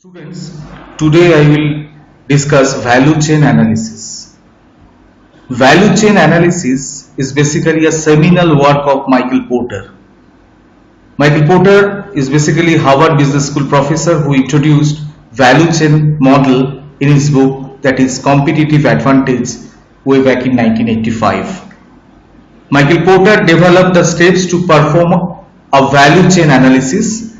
Students, today I will discuss value chain analysis. Value chain analysis is basically a seminal work of Michael Porter. Michael Porter is basically Harvard Business School professor who introduced value chain model in his book, that is Competitive Advantage, way back in 1985. Michael Porter developed the steps to perform a value chain analysis,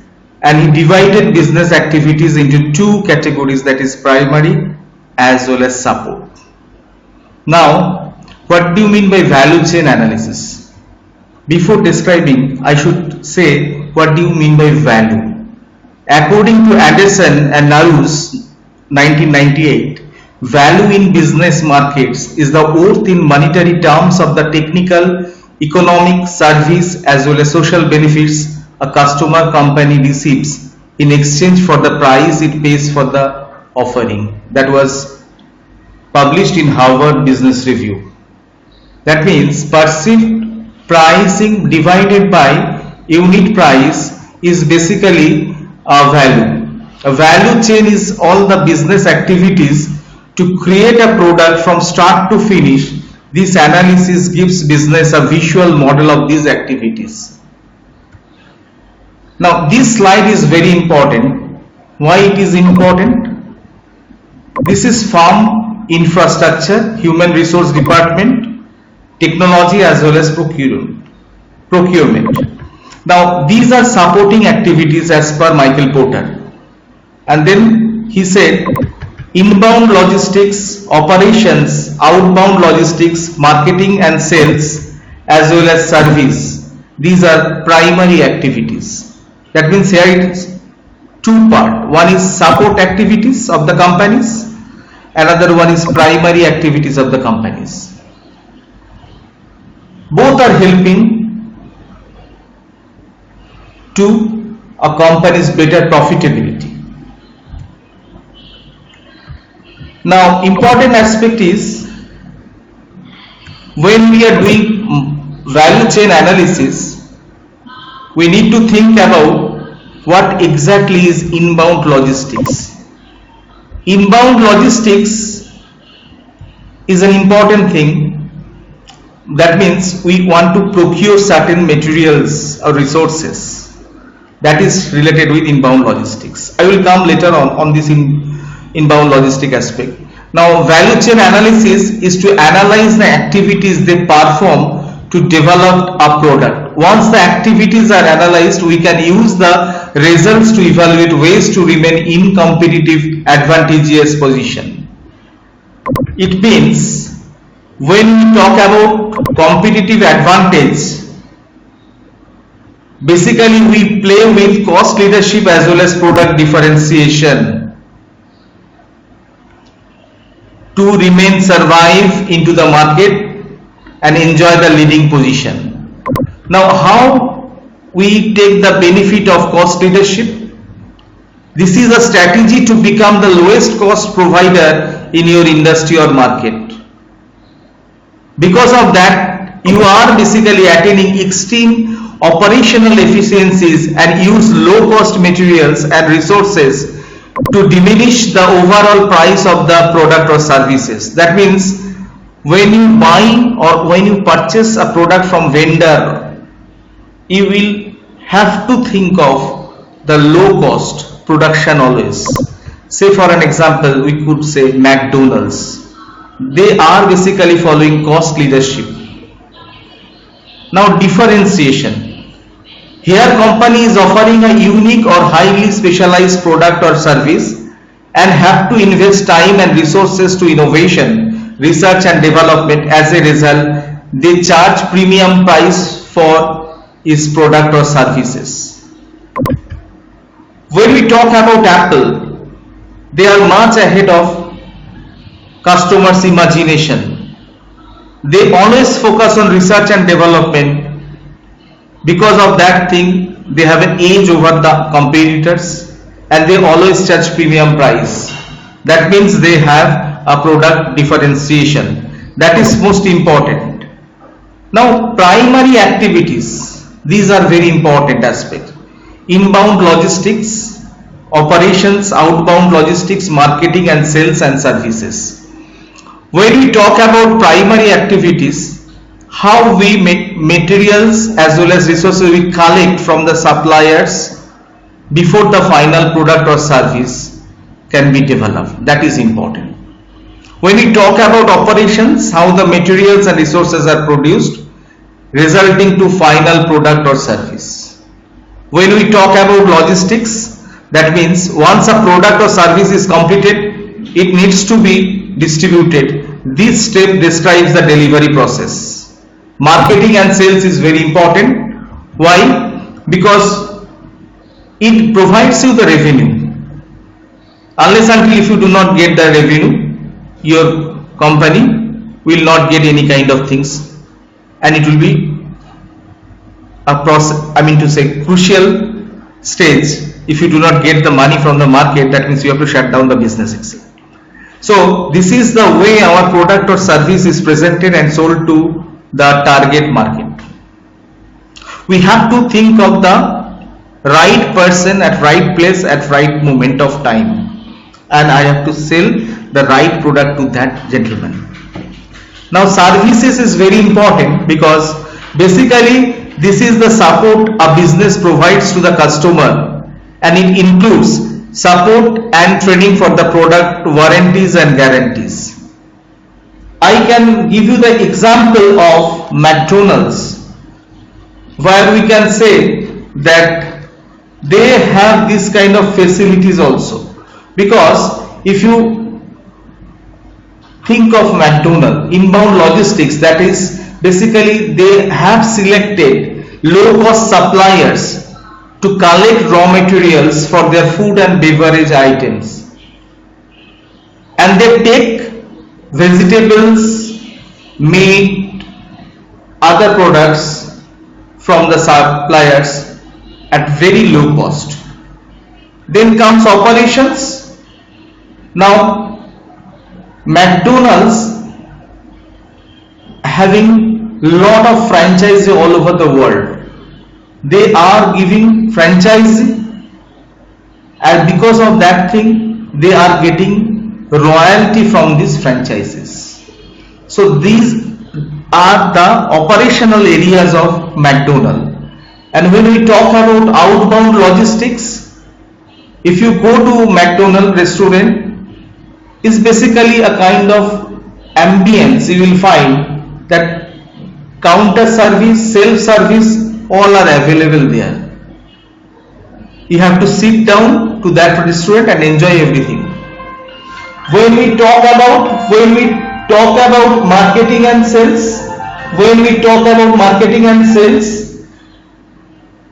and he divided business activities into two categories, that is primary as well as support. Now, what do you mean by value chain analysis? Before describing, I should say what do you mean by value. According to Addison and Narus 1998, value in business markets is the worth in monetary terms of the technical, economic, service as well as social benefits a customer company receives in exchange for the price it pays for the offering. That was published in Harvard Business Review. That means perceived pricing divided by unit price is basically a value. A value chain is all the business activities to create a product from start to finish. This analysis gives business a visual model of these activities. Now this slide is very important. Why it is important? This is farm infrastructure, human resource department, technology as well as procurement. Now these are supporting activities as per Michael Porter. And then he said inbound logistics, operations, outbound logistics, marketing and sales as well as service. These are primary activities. That means here it is two part. One is support activities of the companies, another one is primary activities of the companies. Both are helping to a company's better profitability. Now important aspect is when we are doing value chain analysis, we need to think about what exactly is inbound logistics. Inbound logistics is an important thing. That means we want to procure certain materials or resources. That is related with inbound logistics. I will come later on this inbound logistic aspect. Now value chain analysis is to analyze the activities they perform to develop a product. Once the activities are analyzed, we can use the results to evaluate ways to remain in competitive advantageous position. It means when we talk about competitive advantage, basically we play with cost leadership as well as product differentiation to remain survive into the market and enjoy the leading position. Now how we take the benefit of cost leadership? This is a strategy to become the lowest cost provider in your industry or market. Because of that, you are basically attaining extreme operational efficiencies and use low cost materials and resources to diminish the overall price of the product or services. That means when you buy or when you purchase a product from vendor, you will have to think of the low cost production always. Say for an example, we could say McDonald's. They are basically following cost leadership. Now differentiation. Here company is offering a unique or highly specialized product or service and have to invest time and resources to innovation, research and development. As a result, they charge premium price for its product or services. When we talk about Apple, they are much ahead of customers' imagination. They always focus on research and development. Because of that thing, they have an edge over the competitors and they always charge premium price. That means they have a product differentiation. That is most important. Now primary activities, these are very important aspects. Inbound logistics, operations, outbound logistics, marketing and sales and services. When we talk about primary activities, how we make materials as well as resources we collect from the suppliers before the final product or service can be developed. That is important. When we talk about operations, how the materials and resources are produced resulting to final product or service. When we talk about logistics, that means once a product or service is completed, it needs to be distributed. This step describes the delivery process. Marketing and sales is very important. Why? Because it provides you the revenue. Unless until if you do not get the revenue, your company will not get any kind of things, and it will be a process, crucial stage. If you do not get the money from the market, that means you have to shut down the business itself. So this is the way our product or service is presented and sold to the target market. We have to think of the right person at right place at right moment of time, and I have to sell the right product to that gentleman. Now services is very important because basically this is the support a business provides to the customer, and it includes support and training for the product, warranties and guarantees. I can give you the example of McDonald's, where we can say that they have this kind of facilities also, because if you think of McDonald's inbound logistics, that is basically they have selected low cost suppliers to collect raw materials for their food and beverage items, and they take vegetables, meat, other products from the suppliers at very low cost. Then comes operations. Now McDonald's having lot of franchise all over the world. They are giving franchise, and because of that thing they are getting royalty from these franchises. So these are the operational areas of McDonald's. And when we talk about outbound logistics, if you go to McDonald's restaurant, is basically a kind of ambience. You will find that counter service, self service, all are available there. You have to sit down to that restaurant and enjoy everything. When we talk about marketing and sales,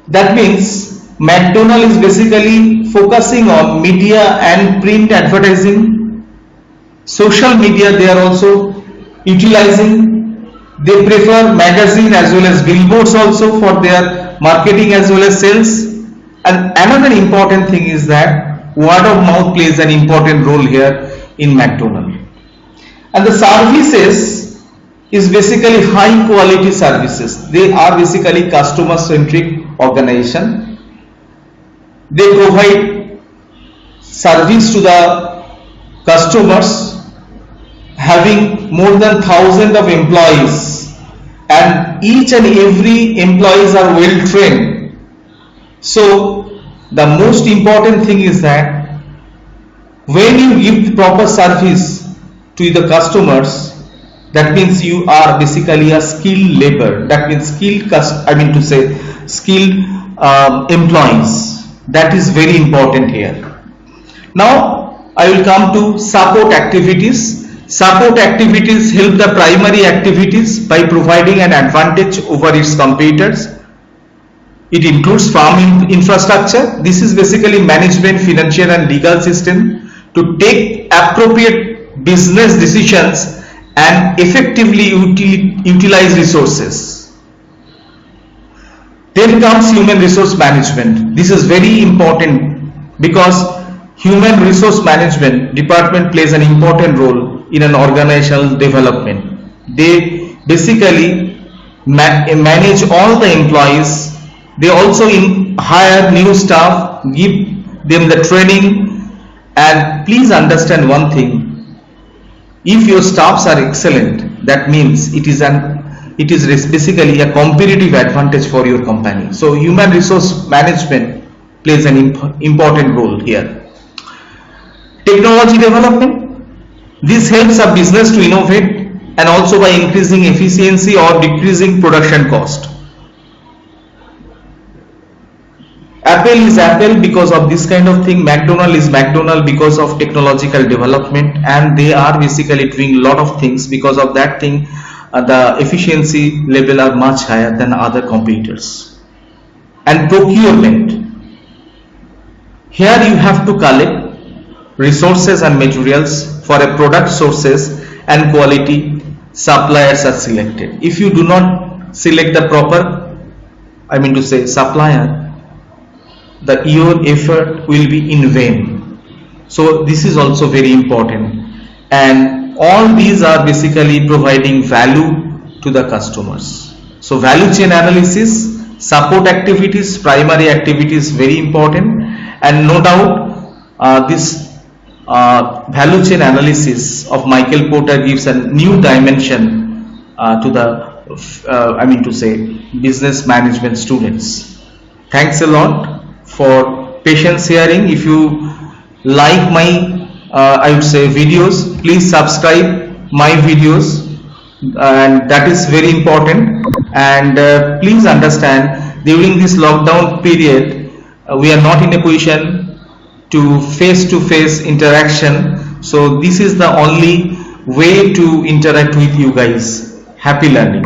that means McDonald's is basically focusing on media and print advertising. Social media they are also utilizing. They prefer magazine as well as billboards also for their marketing as well as sales. And another important thing is that word of mouth plays an important role here in McDonald's. And the services is basically high quality services. They are basically customer centric organization. They provide service to the customers, having more than thousands of employees, and each and every employees are well trained. So the most important thing is that when you give proper service to the customers, that means you are basically a skilled labor. That means skilled employees. That is very important here. Now I will come to support activities. Support activities help the primary activities by providing an advantage over its competitors. It includes farm infrastructure. This is basically management, financial and legal system to take appropriate business decisions and effectively utilize resources. Then comes human resource management. This is very important because human resource management department plays an important role in an organizational development. They basically manage all the employees. They also hire new staff, give them the training. And please understand one thing: if your staffs are excellent, that means it is basically a competitive advantage for your company. So human resource management plays an important role here. Technology development. This helps a business to innovate and also by increasing efficiency or decreasing production cost. Apple is Apple because of this kind of thing. McDonald is McDonald because of technological development, and they are basically doing a lot of things because of that thing. The efficiency level are much higher than other competitors. And procurement. Here you have to collect resources and materials for a product. Sources and quality suppliers are selected. If you do not select the proper, supplier, your effort will be in vain. So this is also very important, and all these are basically providing value to the customers. So value chain analysis, support activities, primary activities, very important. And no doubt this value chain analysis of Michael Porter gives a new dimension to the business management students. Thanks a lot for patience hearing. If you like my videos, please subscribe my videos, and that is very important. And please understand, during this lockdown period, we are not in a position to face interaction. So this is the only way to interact with you guys. Happy learning.